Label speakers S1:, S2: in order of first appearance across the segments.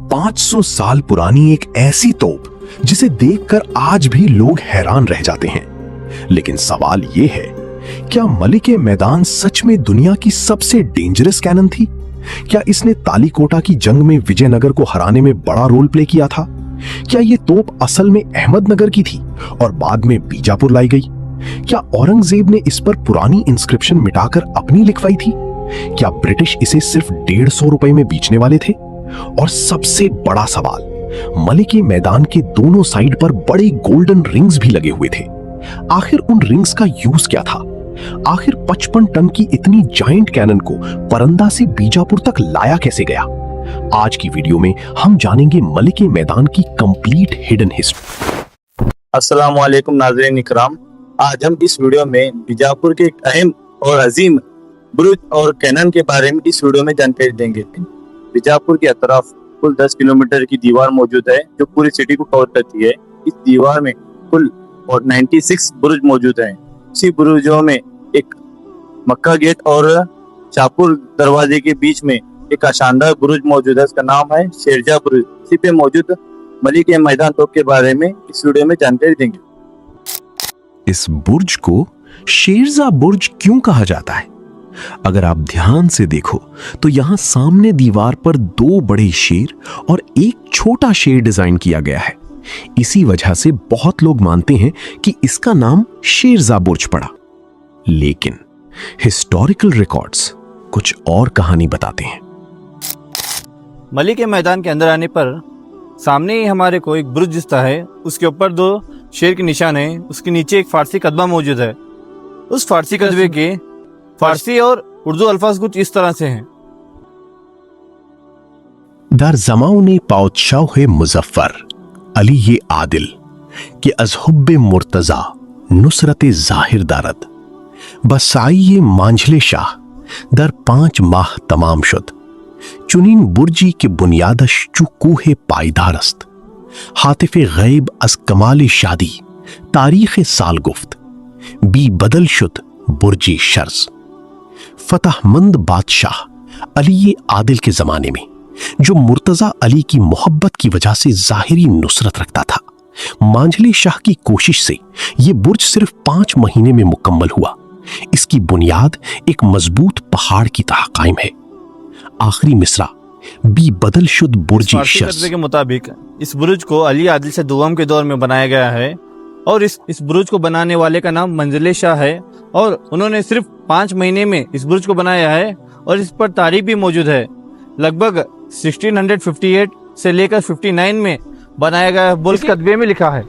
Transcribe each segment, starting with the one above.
S1: 500 साल पुरानी एक ऐसी तोप जिसे देखकर आज भी लोग हैरान रह जाते हैं। लेकिन सवाल यह है, क्या मलिके मैदान सच में दुनिया की सबसे डेंजरस कैनन थी? क्या इसने तालीकोटा की जंग में विजयनगर को हराने में बड़ा रोल प्ले किया था? क्या यह तोप असल में अहमदनगर की थी और बाद में बीजापुर लाई गई? क्या औरंगजेब ने इस पर पुरानी इंस्क्रिप्शन मिटाकर अपनी लिखवाई थी? क्या ब्रिटिश इसे सिर्फ 150 रुपए में बेचने वाले थे? और सबसे बड़ा सवाल, मलिके मैदान के दोनों साइड पर बड़े गोल्डन रिंग्स भी लगे हुए थे। आखिर उन रिंग्स का यूज क्या था? आखिर 55 टन की इतनी जायंट कैनन को परंदा से बीजापुर तक लाया कैसे गया? आज की वीडियो में हम जानेंगे मलिके मैदान की कंप्लीट हिडन हिस्ट्री।
S2: अस्सलाम वालेकुम नाज़रीन इकराम, आज हम इस वीडियो में बीजापुर के एक अहम और अजीम बुरुज और कैनन के बारे में इस वीडियो में जानकारी देंगे। बीजापुर के अतराफ कुल 10 किलोमीटर की दीवार मौजूद है जो पूरी सिटी को कवर करती है। इस दीवार में कुल 96 बुरुज मौजूद हैं। इसी बुरुजों में एक मक्का गेट और शाहपुर दरवाजे के बीच में एक शानदार बुरुज मौजूद है, इसका नाम है शेरशाह बुरुज। इसी पे मौजूद मलिके मैदान तोप के बारे में इस वीडियो में जानकारी देंगे।
S1: इस बुर्ज को शेरशाह बुर्ज क्यों कहा जाता है? अगर आप ध्यान से देखो तो यहां सामने दीवार पर 2 बड़े शेर और एक छोटा शेर डिजाइन किया गया है। इसी वजह से बहुत लोग मानते हैं कि इसका नाम शेरशाह बुर्ज पड़ा। लेकिन हिस्टोरिकल रिकॉर्ड्स कुछ और कहानी बताते हैं।
S3: मलिके मैदान के अंदर आने पर सामने ही हमारे को एक बुर्ज दिखता है, उसके ऊपर 2 शेर के निशान है, उसके नीचे एक फारसी कतबा मौजूद है। उस फारसी कतबे के फारसी और उर्दू अल्फाज कुछ इस तरह से हैं।
S1: दर ज़माने पादशाह मुजफ्फर अली ये आदिल कि अज़हुब मुर्तज़ा नुसरत ज़ाहिर दारद बसाई मांझले शाह दर 5 माह तमाम शुद चुनीन बुर्जी के बुनियादश चुकूहे पायदारस्त हातिफ गैब अस कमाल शादी तारीख साल गुफ्त बी बदल शुद बुर्जी शर्ज। फतहमंद बादशाह अली आदिल के जमाने में जो मुर्तजा अली की मोहब्बत की वजह से जाहिरी नुसरत रखता था, मांझले शाह की कोशिश से यह बुर्ज सिर्फ 5 महीने में मुकम्मल हुआ। इसकी बुनियाद एक मजबूत पहाड़ की तरह कायम है। आखिरी मिसरा बी बदल शुद बुर्जी शर्ज
S3: के मुताबिक इस बुर्ज को अली आदिल से दुआम के दौर में बनाया गया है और इस बुर्ज को बनाने वाले का नाम मंजिले शाह है और उन्होंने सिर्फ 5 महीने में इस बुर्ज को बनाया है और इस पर तारीख भी मौजूद है। लगभग 1658 से लेकर 59 में बनाया गया बुर्ज कतबे में लिखा है।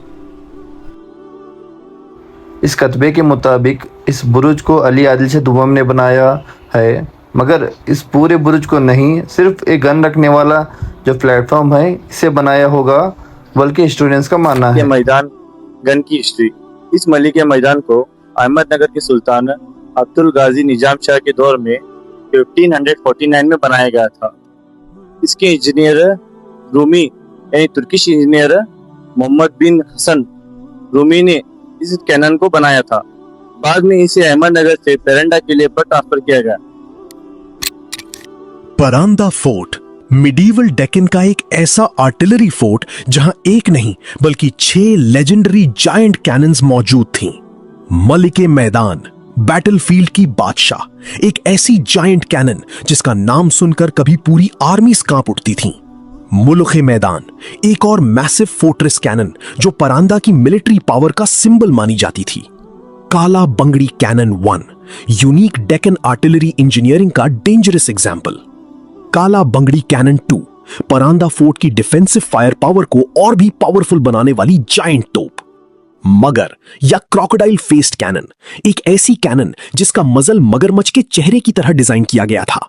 S4: इस कतबे के मुताबिक इस बुर्ज को अली आदिल से दुआम ने बनाया है, मगर इस पूरे बुर्ज को नहीं, सिर्फ एक गन रखने वाला जो प्लेटफॉर्म है इसे बनाया होगा, बल्कि स्टूडेंट्स का मानना है।
S2: मैदान गन की हिस्ट्री। इस मलिके मैदान को अहमदनगर के सुल्तान अब्दुल गाजी निजाम शाह के दौर में 1549 में बनाया गया था। इसके इंजीनियर रूमी यानी तुर्किश इंजीनियर मोहम्मद बिन हसन रूमी ने इस कैनन को बनाया था। बाद में इसे अहमदनगर से पेरंडा किले पर ट्रांसफर किया गया।
S1: परांदा फोर्ट मिडीवल डेक्कन का एक ऐसा आर्टिलरी फोर्ट जहां एक नहीं बल्कि 6 लेजेंडरी जायंट कैनन्स मौजूद थीं। मलिके मैदान बैटलफील्ड की बादशाह, एक ऐसी जायंट कैनन जिसका नाम सुनकर कभी पूरी आर्मीज कांप उठती थीं। मुल्के मैदान एक और मैसिव फोर्ट्रेस कैनन जो परांदा की मिलिट्री पावर का सिंबल मानी जाती थी। Kala Bangdi cannon 1 unique Deccan artillery engineering का dangerous example. Kala Bangdi cannon 2 Paranda fort की डिफेंसिव फायर पावर को और भी पावरफुल बनाने वाली जायंट तोप। मगर या क्रोकोडाइल फेस्ड कैनन, एक ऐसी कैनन जिसका मजल मगरमच्छ के चेहरे की तरह डिजाइन किया गया था।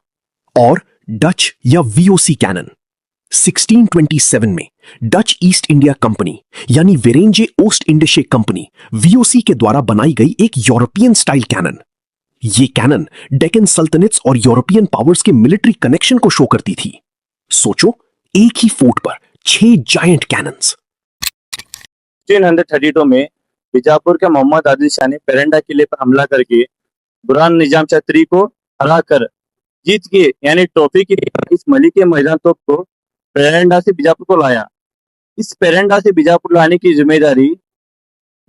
S1: और डच या वीओसी कैनन 1627 में डच ईस्ट इंडिया कंपनी यानी वेरेंजे ओस्ट इंडिशे कंपनी वीओसी के द्वारा बनाई गई एक यूरोपियन स्टाइल कैनन। ये कैनन डेक्कन सल्तनट्स और यूरोपियन पावर्स के मिलिट्री कनेक्शन को शो करती थी। सोचो, एक ही फोर्ट पर 6 जायंट कैनन्स।
S2: 1632 में बीजापुर के मोहम्मद आदिल शाह ने पेरंडा किले पर हमला करके बुरहान निजाम शाह III को हराकर जीत के यानी ट्रॉफी की इस मलिके मैदान तोप को पेरेंडा से बीजापुर को लाया। इस पेरेंडा से बीजापुर लाने की जिम्मेदारी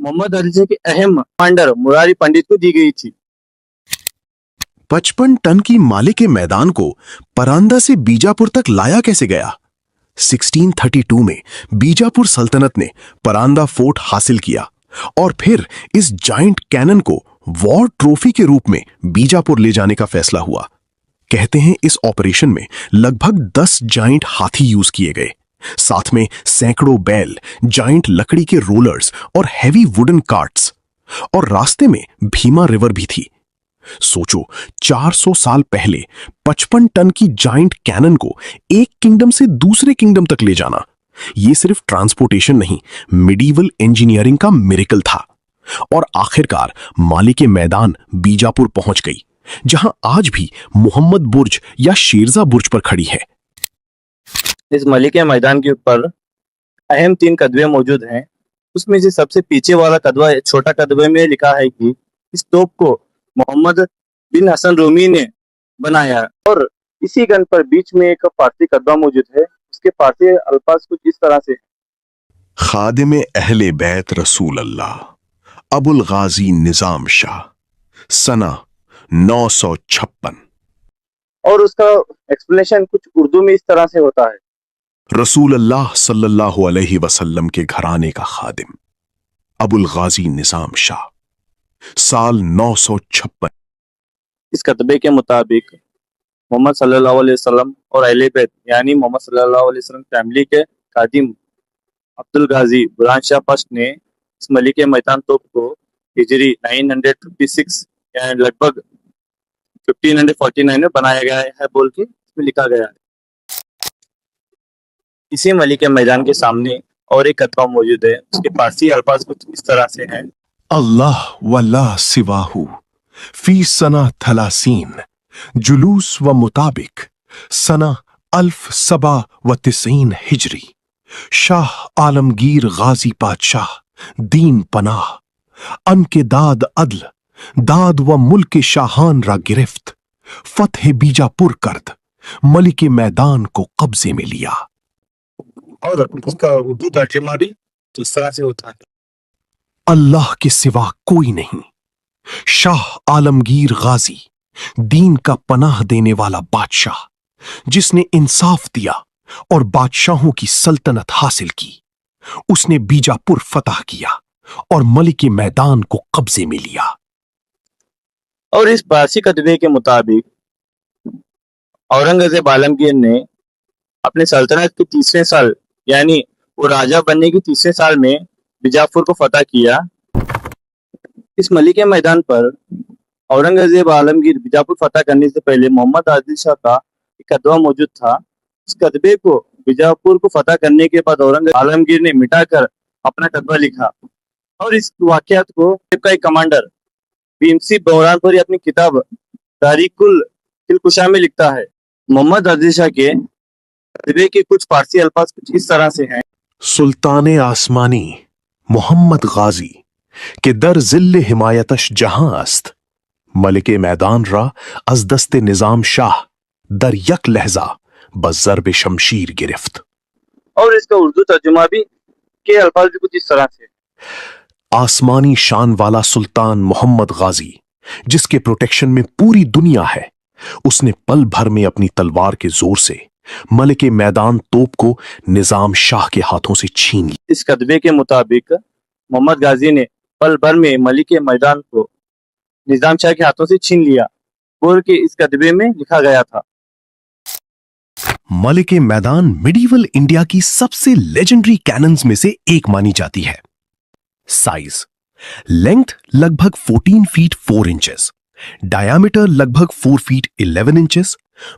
S2: मोहम्मद आदिल शाह के अहम कमांडर मुरारी पंडित को दी गई थी।
S1: 55 टन की माले के मैदान को परांदा से बीजापुर तक लाया कैसे गया? 1632 में बीजापुर सल्तनत ने परांदा फोर्ट हासिल किया और फिर इस जायंट कैनन को वॉर ट्रॉफी के रूप में बीजापुर ले जाने का फैसला हुआ। कहते हैं इस ऑपरेशन में लगभग 10 जायंट हाथी यूज किए गए, साथ में सैकड़ों बैल, जायंट लकड़ी के रोलर्स और हैवी वुडन कार्ट्स, और रास्ते में भीमा रिवर भी थी। सोचो, 400 साल पहले 55 टन की जायंट कैनन को एक किंगडम से दूसरे किंगडम तक ले जाना, यह सिर्फ ट्रांसपोर्टेशन नहीं, मिडीवल इंजीनियरिंग का मिरेकल था। और आखिरकार माले के मैदान बीजापुर पहुंच गई, जहां आज भी मोहम्मद बुर्ज या शेरजा बुर्ज पर खड़ी है।
S2: इस मली के मैदान के ऊपर अहम 3 कदवे मौजूद हैं। उसमें से सबसे पीछे वाला कदवा, छोटा कदवे में लिखा है कि इस तोप को मोहम्मद बिन हसन रूमी ने बनाया, और इसी गन पर बीच में एक फारसी कदवा मौजूद है। उसके फारसी अल्फाज कुछ इस तरह से:
S1: खादिम अहले बैत रसूल अल्लाह अबुल गाजी निजाम शाह सना 956।
S2: और उसका एक्सप्लेनेशन कुछ उर्दू में इस तरह से होता है:
S1: रसूल अल्लाह सल्लल्लाहु अलैहि वसल्लम के घराने का खादिम अबुल गाजी निजाम शाह, साल 956।
S2: इस कतबे के मुताबिक मोहम्मद सल्लल्लाहु अलैहि वसल्लम और अहले बैत यानी मोहम्मद सल्लल्लाहु अलैहि वसल्लम फैमिली के खादिम अब्दुल गाजी बुरहान शाह फर्स्ट ने इस मली के मैदान तोप को हिजरी 956 यानी लगभग 1549 में बनाया गया है बोल के इसमें लिखा गया है। इसी मली के मैदान के सामने और एक कतबा मौजूद है। उसके फारसी अल्फाज कुछ इस तरह से हैं:
S1: अल्लाह वल्लाह सिवाहू फी सना थलासीन जुलूस व मुताबिक सना अल्फ सबा व तिसीन हिजरी, शाह आलमगीर गाजी पातशाह दीन पनाह, अन के दाद अदल दाद व मुल्क शाहान रा गिरफ्त, फतह बीजापुर करद मलिक मैदान को कब्जे में लिया।
S2: और उसका उर्दू तर्जुमा भी तो इस तरह से होता है:
S1: अल्लाह के सिवा कोई नहीं, शाह आलमगीर गाजी दीन का पनाह देने वाला बादशाह, जिसने इंसाफ दिया और बादशाहों की सल्तनत हासिल की, उसने बीजापुर फतह किया और मलिक मैदान को कब्जे में लिया।
S2: और इस फारसी कतबे के मुताबिक औरंगजेब आलमगीर ने अपने सल्तनत के 3रे साल यानी वो राजा बनने के 3रे साल में बीजापुर को फतह किया। इस मली के मैदान पर औरंगजेब आलमगीर बीजापुर फतह करने से पहले मोहम्मद आदिल शाह का एक कदवा मौजूद था। इस कदबे को बीजापुर को फतह करने के बाद औरंगजेब आलमगीर ने मिटाकर अपना कदवा लिखा, और इस वाकयात को का एक कमांडर भीमसिंह बौरानपुरी अपनी किताब तारीकुल दिलकुशा में लिखता है। मोहम्मद आदिल शाह के कदबे के कुछ फारसी अल्फाज कुछ इस तरह से हैं:
S1: सुल्तान आसमानी मोहम्मद गाजी के दर जिल्ले हिमायतश जहां अस्त, मलिक मैदान रा अज दस्ते निजाम शाह दर यक लहजा बज़र्ब शमशीर गिरफ्त।
S2: और इसका उर्दू तर्जुमा भी के अल्फाज भी कुछ इस तरह से:
S1: आसमानी शान वाला सुल्तान मोहम्मद गाजी, जिसके प्रोटेक्शन में पूरी दुनिया है, उसने पल भर में अपनी तलवार के जोर से मलिक मैदान तोप को निजाम शाह के हाथों से छीन लिया।
S2: इस कदबे के मुताबिक मोहम्मद गाजी ने पल भर में मलिक मैदान को निजाम शाह के हाथों से छीन लिया बोल के इस कदबे में लिखा गया था।
S1: मलिक मैदान मिडीवल इंडिया की सबसे लेजेंडरी कैनन्स में से एक मानी जाती है। साइज: लेंथ लगभग 14 फीट 4 इंचेस, डायामीटर लगभग 4 फीट 11 इंचेस,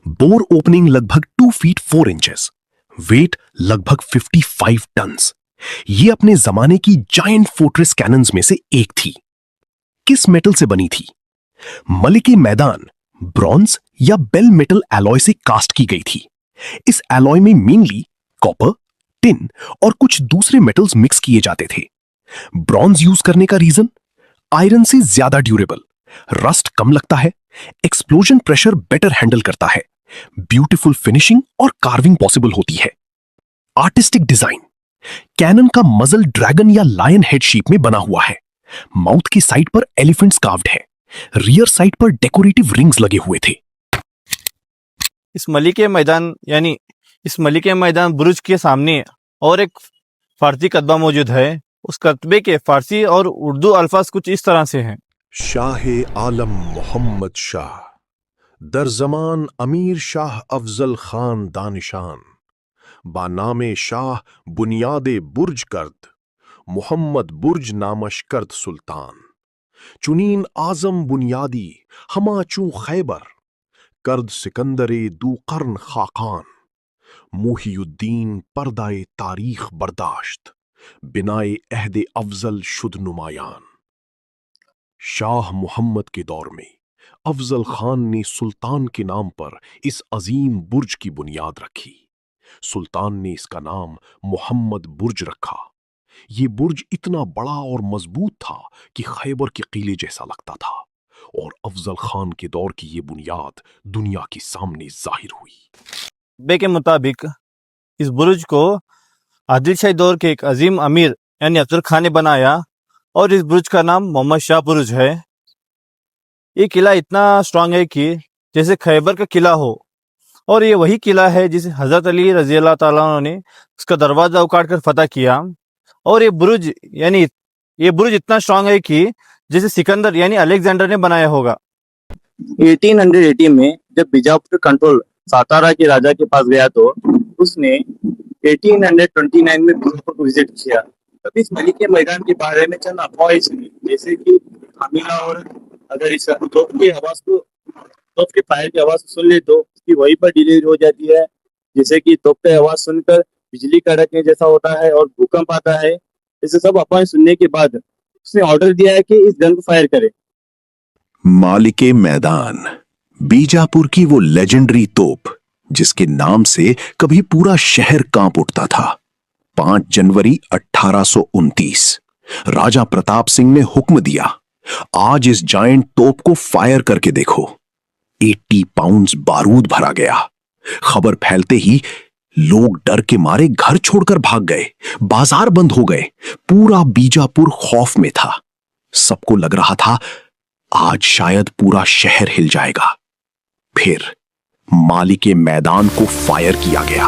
S1: बोर ओपनिंग लगभग 2 फीट 4 इंचेस, वेट लगभग 55 टन्स। ये अपने जमाने की जायंट फोर्ट्रेस कैनन्स में से एक थी। किस मेटल से बनी थी? मलिक मैदान ब्रॉन्ज या बेल मेटल एलॉय से कास्ट की गई थी। इस एलॉय में मेनली कॉपर, टिन और कुछ दूसरे मेटल्स मिक्स किए जाते थे। ब्रॉन्ज यूज करने का रीजन? आयरन से ज्यादा ड्यूरेबल, रस्ट कम लगता है, एक्सप्लोजन प्रेशर बेटर हैंडल करता है, ब्यूटीफुल फिनिशिंग और कार्विंग पॉसिबल होती है। Artistic design. कैनन का मजल ड्रैगन या लायन हेड शेप में बना हुआ है। माउथ की साइड पर एलिफेंट्स कार्व्ड है। रियर साइड पर डेकोरेटिव रिंग्स लगे हुए थे।
S3: इस मलिके मैदान बुरुज के सामने और एक फारसी कतबा मौजूद है। उस कतबे के फारसी और उर्दू अल्फाज कुछ इस तरह से हैं।
S1: शाह आलम मोहम्मद शाह, दर जमान अमीर शाह अफजल खान दानिशान, बानामे शाह बुनियादे बुर्ज कर्द, मोहम्मद बुर्ज नामश कर्द सुल्तान, चुनीन आजम बुनियादी हमाचू खैबर, कर्द सिकंदरे दू कर्न खाकान, मुहियुद्दीन पर्दाए तारीख बर्दाश्त, बिनाए अहदे अफजल शुद्ध नुमायान। शाह मोहम्मद के दौर में अफजल खान ने सुल्तान के नाम पर इस अजीम बुर्ज की बुनियाद रखी। सुल्तान ने इसका नाम मोहम्मद बुर्ज रखा। ये बुर्ज इतना बड़ा और मजबूत था कि खैबर के किले जैसा लगता था, और अफजल खान के दौर की ये बुनियाद दुनिया के सामने जाहिर हुई।
S3: कतबे के मुताबिक इस बुरुज को आदिल शाही दौर के एक अजीम अमीर यानी अफजल खान ने बनाया, और इस बुरुज का नाम मोहम्मद शाह बुरुज है। ये किला इतना स्ट्रांग है कि जैसे खैबर का किला हो, और ये वही किला है जिसे हजरत अली रजी अल्लाह ताला अन्हु ने उसका दरवाजा उखाड़ कर फतह किया। और ये बुरुज इतना स्ट्रांग है कि जैसे सिकंदर यानी अलेक्जेंडर ने बनाया होगा।
S2: 1880 में जब बीजापुर कंट्रोल सातारा के राजा के पास गया तो उसने 1829 में बीजापुर को विजिट किया। तब इस मलिके मैदान के बारे में चंद अफवाहें सुनी, जैसे कि हमीला, और अगर इस तोप के फायर की आवाज सुन ले तो उसकी वहीं पर डिलीवरी हो जाती है, जैसे कि तोप की आवाज सुनकर बिजली कड़कने जैसा होता है और भूकंप आता है। इसे सब अफवाहें सुनने के बाद उसने ऑर्डर दिया है कि इस गन को फायर करे।
S1: मालिके मैदान, बीजापुर की वो लेजेंडरी तोप जिसके नाम से कभी पूरा शहर कांप उठता था। 5 जनवरी 1829 राजा प्रताप सिंह ने हुक्म दिया, आज इस जायंट तोप को फायर करके देखो। 80 पाउंड्स बारूद भरा गया। खबर फैलते ही लोग डर के मारे घर छोड़कर भाग गए। बाजार बंद हो गए। पूरा बीजापुर खौफ में था। सबको लग रहा था आज शायद पूरा शहर हिल जाएगा। फिर मालिके मैदान को फायर किया गया।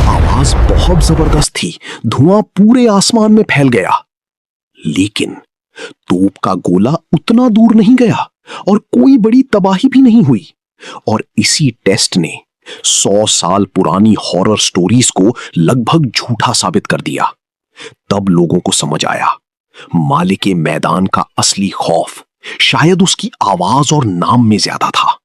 S1: आवाज बहुत जबरदस्त थी। धुआं पूरे आसमान में फैल गया, लेकिन तोप का गोला उतना दूर नहीं गया और कोई बड़ी तबाही भी नहीं हुई। और इसी टेस्ट ने 100 साल पुरानी हॉरर स्टोरीज को लगभग झूठा साबित कर दिया। तब लोगों को समझ आया, मालिके मैदान का असली खौफ शायद उसकी आवाज और नाम में ज्यादा था।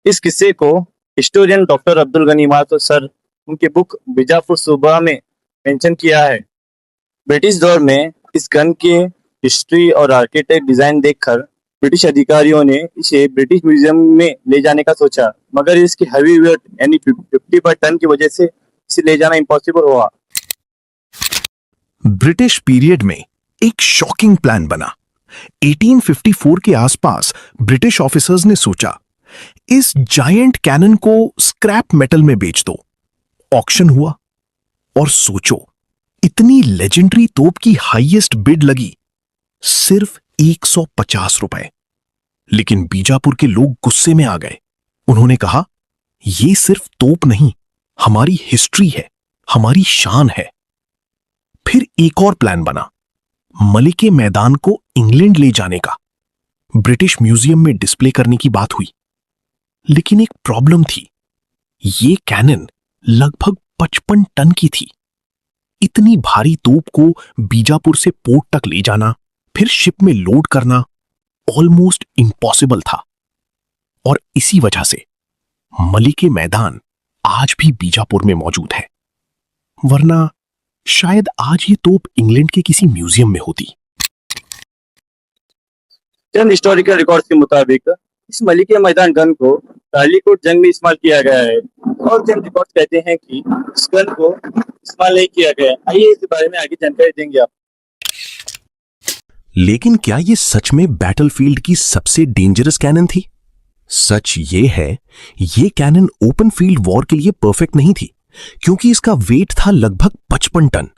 S2: इस किस्से को हिस्टोरियन डॉक्टर अब्दुल गनी मातो सर उनके बुक बीजापुर सूबा में मेंशन किया है। ब्रिटिश दौर में इस गन के हिस्ट्री और आर्किटेक्ट डिजाइन देखकर ब्रिटिश अधिकारियों ने इसे ब्रिटिश म्यूजियम में ले जाने का सोचा, मगर इसकी हैवी वेट यानी 50 टन की वजह से इसे ले जाना इम्पॉसिबल हुआ।
S1: ब्रिटिश पीरियड में एक शॉकिंग प्लान बना। 1854 के आसपास ब्रिटिश ऑफिसर्स ने सोचा, इस जायंट कैनन को स्क्रैप मेटल में बेच दो। ऑक्शन हुआ और सोचो, इतनी लेजेंडरी तोप की हाईएस्ट बिड लगी सिर्फ 150 रुपए। लेकिन बीजापुर के लोग गुस्से में आ गए। उन्होंने कहा, यह सिर्फ तोप नहीं, हमारी हिस्ट्री है, हमारी शान है। फिर एक और प्लान बना, मलिके मैदान को इंग्लैंड ले जाने का। ब्रिटिश म्यूजियम में डिस्प्ले करने की बात हुई, लेकिन एक प्रॉब्लम थी। ये कैनन लगभग 55 टन की थी। इतनी भारी तोप को बीजापुर से पोर्ट तक ले जाना, फिर शिप में लोड करना ऑलमोस्ट इम्पॉसिबल था। और इसी वजह से मलिके मैदान आज भी बीजापुर में मौजूद है, वरना शायद आज ये तोप इंग्लैंड के किसी म्यूजियम में होती।
S2: चंद हिस्टोरिकल रिकॉर्ड्स के मुताबिक इस मलिके मैदान गन को कालीकोट जंग में इस्तेमाल किया गया है, और चंद रिकॉर्ड्स कहते हैं कि इस गन को इस्तेमाल नहीं किया गया। आइए इस बारे में आगे जानकारी देंगे आप।
S1: लेकिन क्या ये सच में बैटलफील्ड की सबसे डेंजरस कैनन थी? सच ये है, ये कैनन ओपन फील्ड वॉर के लिए परफेक्ट नहीं थी, क्योंकि इसका वेट था लगभग 55 टन।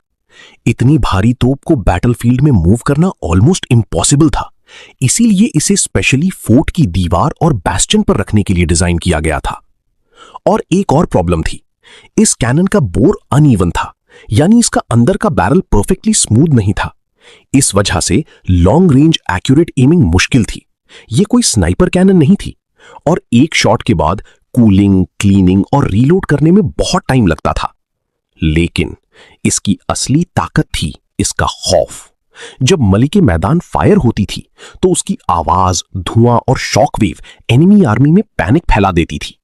S1: इतनी भारी तोप को बैटलफील्ड में मूव करना ऑलमोस्ट इम्पॉसिबल था, इसीलिए इसे स्पेशली फोर्ट की दीवार और बैस्टियन पर रखने के लिए डिजाइन किया गया था। और एक और प्रॉब्लम थी, इस कैनन का बोर अनइवन था, यानी इसका अंदर का बैरल परफेक्टली स्मूथ नहीं था। इस वजह से लॉन्ग रेंज एक्यूरेट एमिंग मुश्किल थी। यह कोई स्नाइपर कैनन नहीं थी और एक शॉट के बाद कूलिंग, क्लीनिंग और रीलोड करने में बहुत टाइम लगता था। लेकिन इसकी असली ताकत थी इसका खौफ। जब मलिके मैदान फायर होती थी तो उसकी आवाज, धुआं और शॉक वेव एनिमी आर्मी में पैनिक फैला देती थी।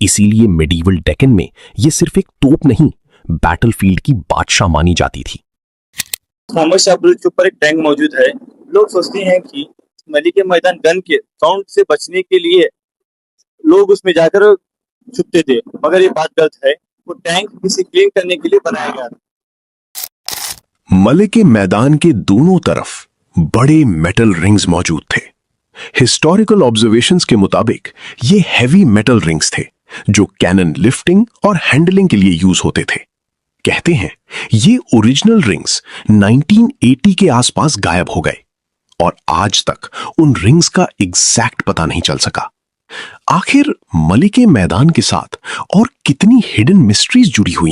S1: इसीलिए मिडीवल डेक्कन में यह सिर्फ एक तोप नहीं, बैटलफील्ड की बादशाह मानी जाती थी।
S2: खामोशा ब्रिज के ऊपर एक टैंक मौजूद है। लोग सोचते हैं कि मलिके मैदान गन के साउंड से बचने के लिए लोग उसमें जाकर छुपते थे, मगर ये बात गलत है। वो टैंक इसे क्लीन करने के लिए बनाया गया था।
S1: मलिके मैदान के दोनों तरफ बड़े मेटल रिंग्स मौजूद थे। हिस्टोरिकल ऑब्जर्वेशंस के मुताबिक ये हेवी मेटल रिंग्स थे जो कैनन लिफ्टिंग और हैंडलिंग के लिए यूज होते थे। कहते हैं ये ओरिजिनल रिंग्स 1980 के आसपास गायब हो गए और आज तक उन रिंग्स का एग्जैक्ट पता नहीं चल सका। आखिर मलिके मैदान के साथ और कितनी हिडन मिस्ट्रीज जुड़ी हुई हैं?